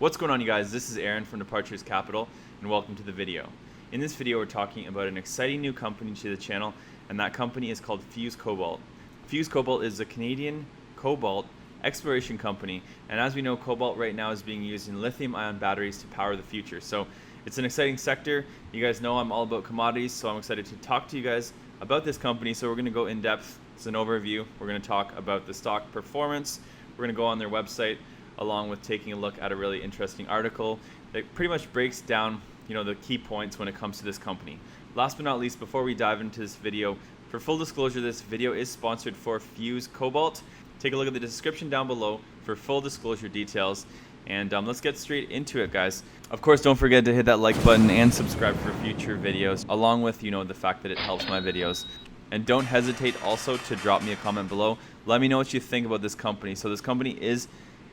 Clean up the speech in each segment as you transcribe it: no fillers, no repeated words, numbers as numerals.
What's going on, you guys? This is Aaron from Departures Capital, and welcome to the video. In this video, we're talking about an exciting new company to the channel, and that company is called Fuse Cobalt. Fuse Cobalt is a Canadian cobalt exploration company, and as we know, cobalt right now is being used in lithium-ion batteries to power the future. So it's an exciting sector. You guys know I'm all about commodities, so I'm excited to talk to you guys about this company. So we're going to go in depth. It's an overview. We're going to talk about the stock performance. We're going to go on their website, along with taking a look at a really interesting article that pretty much breaks down, the key points when it comes to this company. Last but not least, before we dive into this video, for full disclosure, this video is sponsored for Fuse Cobalt. Take a look at the description down below for full disclosure details. And let's get straight into it, guys. Of course, don't forget to hit that like button and subscribe for future videos, along with, the fact that it helps my videos. And don't hesitate also to drop me a comment below. Let me know what you think about this company. So this company is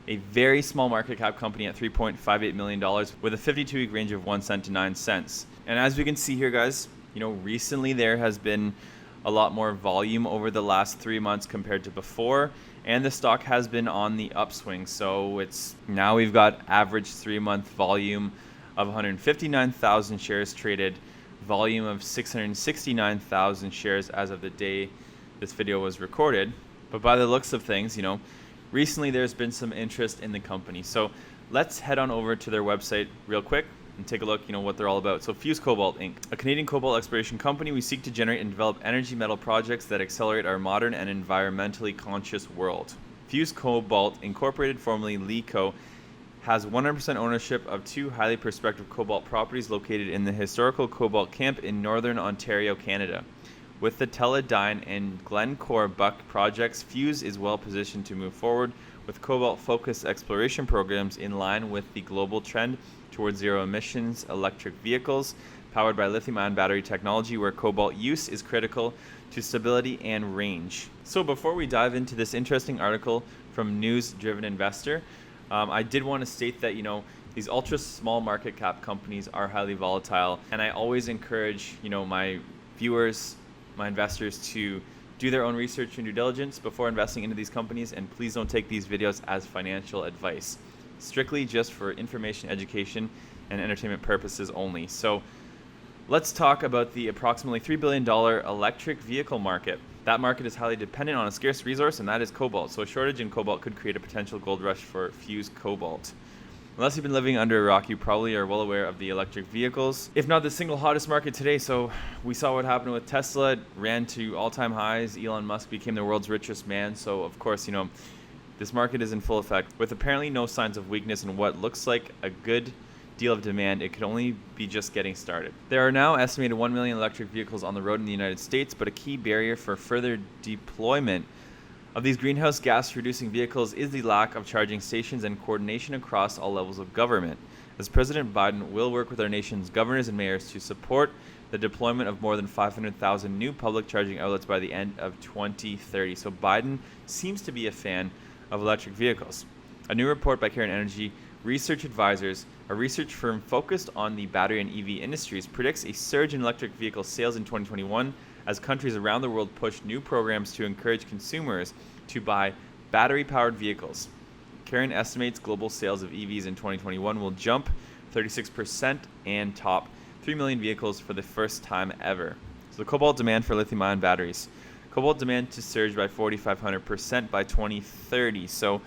a very small market cap company at $3.58 million with a 52-week range of 1 cent to 9 cents. And as we can see here, guys, recently there has been a lot more volume over the last 3 months compared to before, and the stock has been on the upswing. So now we've got average 3-month volume of 159,000 shares traded, volume of 669,000 shares as of the day this video was recorded. But by the looks of things, recently there's been some interest in the company. So let's head on over to their website real quick and take a look, what they're all about. So Fuse Cobalt Inc., a Canadian cobalt exploration company. We seek to generate and develop energy metal projects that accelerate our modern and environmentally conscious world. Fuse Cobalt Incorporated, formerly LeCo, has 100% ownership of 2 highly prospective cobalt properties located in the historical Cobalt Camp in northern Ontario, Canada. With the Teledyne and Glencore Buck projects, Fuse is well positioned to move forward with cobalt-focused exploration programs in line with the global trend towards zero-emissions electric vehicles powered by lithium-ion battery technology, where cobalt use is critical to stability and range. So before we dive into this interesting article from News Driven Investor, I did want to state that, these ultra small market cap companies are highly volatile, and I always encourage, my viewers, my investors, to do their own research and due diligence before investing into these companies, and please don't take these videos as financial advice. Strictly just for information, education, and entertainment purposes only. So let's talk about the approximately $3 billion electric vehicle market. That market is highly dependent on a scarce resource, and that is cobalt. So a shortage in cobalt could create a potential gold rush for Fuse Cobalt. Unless you've been living under a rock, you probably are well aware of the electric vehicles, if not the single hottest market today. So we saw what happened with Tesla. It ran to all-time highs. Elon Musk became the world's richest man. So of course, this market is in full effect. With apparently no signs of weakness and what looks like a good deal of demand, it could only be just getting started. There are now estimated 1 million electric vehicles on the road in the United States, but a key barrier for further deployment of these greenhouse gas reducing vehicles is the lack of charging stations and coordination across all levels of government. As President Biden will work with our nation's governors and mayors to support the deployment of more than 500,000 new public charging outlets by the end of 2030. So Biden seems to be a fan of electric vehicles. A new report by Karen Energy Research Advisors, a research firm focused on the battery and EV industries, predicts a surge in electric vehicle sales in 2021 as countries around the world push new programs to encourage consumers to buy battery-powered vehicles. Karen estimates global sales of EVs in 2021 will jump 36% and top 3 million vehicles for the first time ever. So the cobalt demand for lithium-ion batteries. Cobalt demand to surge by 4,500% by 2030. So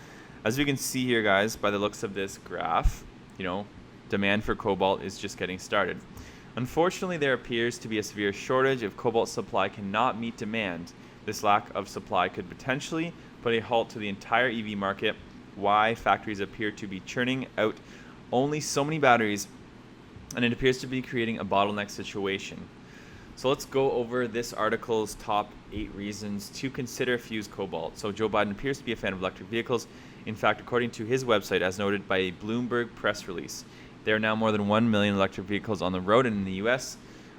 as we can see here, guys, by the looks of this graph, demand for cobalt is just getting started. Unfortunately, there appears to be a severe shortage. If cobalt supply cannot meet demand, this lack of supply could potentially put a halt to the entire EV market. Why factories appear to be churning out only so many batteries, and it appears to be creating a bottleneck situation. So let's go over this article's top 8 reasons to consider Fuse Cobalt. So Joe Biden appears to be a fan of electric vehicles. In fact, according to his website, as noted by a Bloomberg press release, there are now more than 1 million electric vehicles on the road in the U.S.,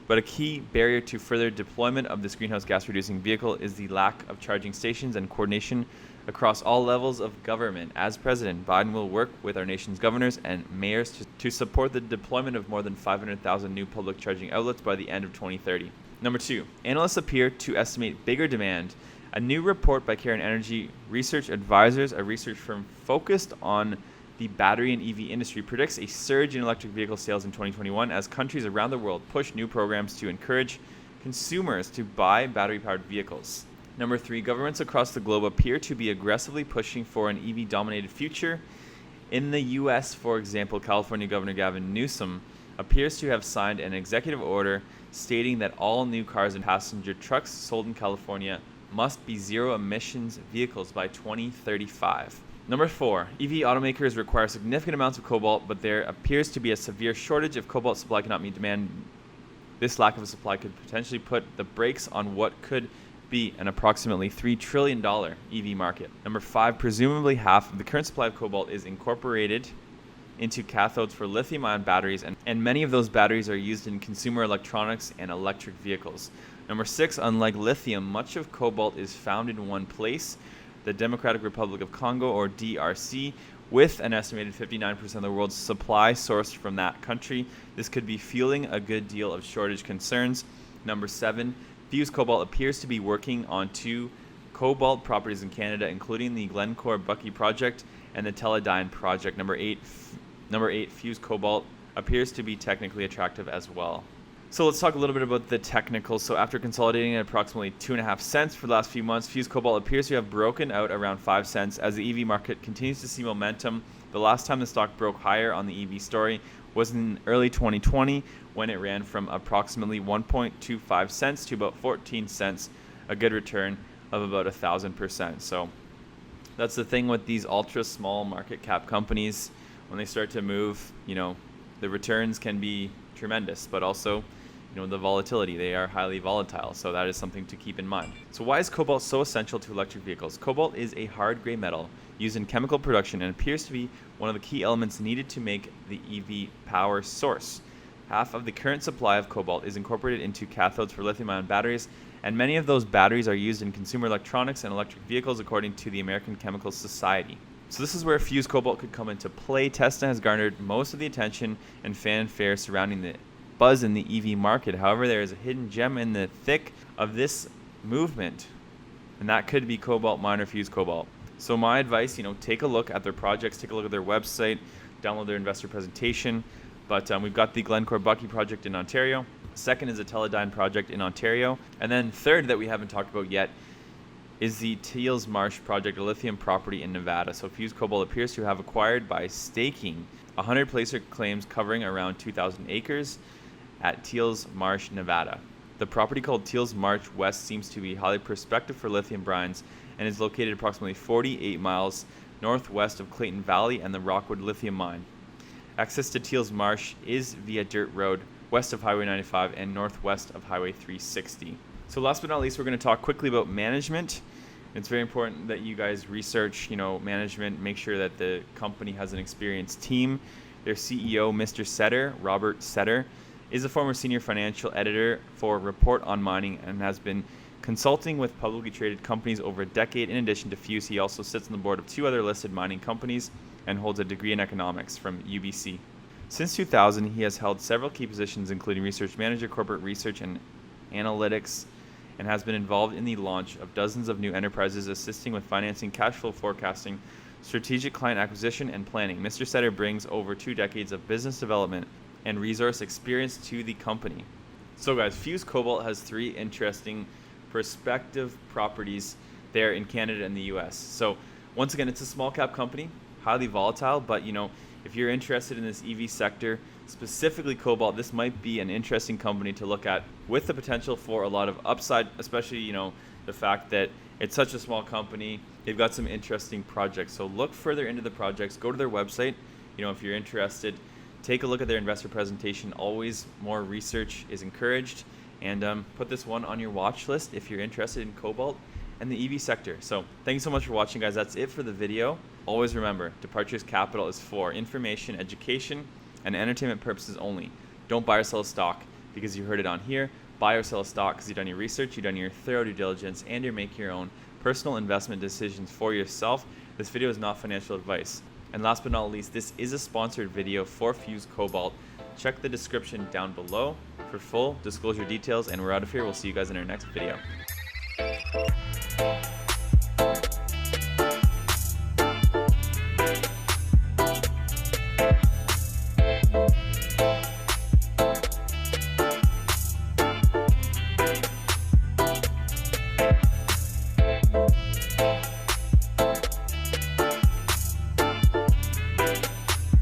but a key barrier to further deployment of this greenhouse gas reducing vehicle is the lack of charging stations and coordination across all levels of government. As president, Biden will work with our nation's governors and mayors to support the deployment of more than 500,000 new public charging outlets by the end of 2030. Number 2, analysts appear to estimate bigger demand. A new report by Karen Energy Research Advisors, a research firm focused on the battery and EV industry predicts a surge in electric vehicle sales in 2021 as countries around the world push new programs to encourage consumers to buy battery-powered vehicles. Number 3, governments across the globe appear to be aggressively pushing for an EV-dominated future. In the US, for example, California Governor Gavin Newsom appears to have signed an executive order stating that all new cars and passenger trucks sold in California must be zero-emissions vehicles by 2035. Number 4, EV automakers require significant amounts of cobalt, but there appears to be a severe shortage if cobalt supply cannot meet demand. This lack of supply could potentially put the brakes on what could be an approximately $3 trillion EV market. Number 5, presumably half of the current supply of cobalt is incorporated into cathodes for lithium-ion batteries, and many of those batteries are used in consumer electronics and electric vehicles. Number 6, unlike lithium, much of cobalt is found in one place, the Democratic Republic of Congo, or DRC, with an estimated 59% of the world's supply sourced from that country. This could be fueling a good deal of shortage concerns. Number 7, Fuse Cobalt appears to be working on 2 cobalt properties in Canada, including the Glencore Bucky project and the Teledyne project. Number 8, Fuse Cobalt appears to be technically attractive as well. So let's talk a little bit about the technicals. So after consolidating at approximately 2.5 cents for the last few months, Fuse Cobalt appears to have broken out around 5 cents as the EV market continues to see momentum. The last time the stock broke higher on the EV story was in early 2020 when it ran from approximately 1.25 cents to about 14 cents, a good return of about 1,000%. So that's the thing with these ultra small market cap companies. When they start to move, the returns can be tremendous, but also the volatility. They are highly volatile, so that is something to keep in mind. So why is cobalt so essential to electric vehicles? Cobalt is a hard gray metal used in chemical production and appears to be one of the key elements needed to make the EV power source. Half of the current supply of cobalt is incorporated into cathodes for lithium-ion batteries, and many of those batteries are used in consumer electronics and electric vehicles, according to the American Chemical Society. So this is where Fuse Cobalt could come into play. Tesla has garnered most of the attention and fanfare surrounding the buzz in the EV market. However, there is a hidden gem in the thick of this movement, and that could be cobalt miner Fuse Cobalt. So my advice, take a look at their projects, take a look at their website, download their investor presentation. But we've got the Glencore Bucky project in Ontario. Second is the Teledyne project in Ontario. And then third that we haven't talked about yet is the Teals Marsh project, a lithium property in Nevada. So Fuse Cobalt appears to have acquired by staking 100 placer claims covering around 2,000 acres at Teals Marsh, Nevada. The property called Teals Marsh West seems to be highly prospective for lithium brines and is located approximately 48 miles northwest of Clayton Valley and the Rockwood lithium mine. Access to Teals Marsh is via dirt road west of Highway 95 and northwest of Highway 360. So last but not least, we're going to talk quickly about management. It's very important that you guys research, management, make sure that the company has an experienced team. Their CEO, Mr. Setter, Robert Setter, is a former senior financial editor for Report on Mining and has been consulting with publicly traded companies over a decade. In addition to Fuse, he also sits on the board of 2 other listed mining companies and holds a degree in economics from UBC. Since 2000, he has held several key positions, including research manager, corporate research, and analytics, and has been involved in the launch of dozens of new enterprises, assisting with financing, cash flow forecasting, strategic client acquisition, and planning. Mr. Setter brings over 2 decades of business development and resource experience to the company. So guys, Fuse Cobalt has 3 interesting prospective properties there in Canada and the US. So once again, it's a small cap company, highly volatile, but if you're interested in this EV sector, specifically cobalt, this might be an interesting company to look at with the potential for a lot of upside, especially the fact that it's such a small company. They've got some interesting projects. So look further into the projects, go to their website, if you're interested. Take a look at their investor presentation. Always more research is encouraged. And put this one on your watch list if you're interested in cobalt and the EV sector. So thank you so much for watching, guys. That's it for the video. Always remember, Departures Capital is for information, education, and entertainment purposes only. Don't buy or sell a stock because you heard it on here. Buy or sell a stock because you've done your research, you've done your thorough due diligence, and you're making your own personal investment decisions for yourself. This video is not financial advice. And last but not least, this is a sponsored video for Fuse Cobalt. Check the description down below for full disclosure details, and we're out of here. We'll see you guys in our next video.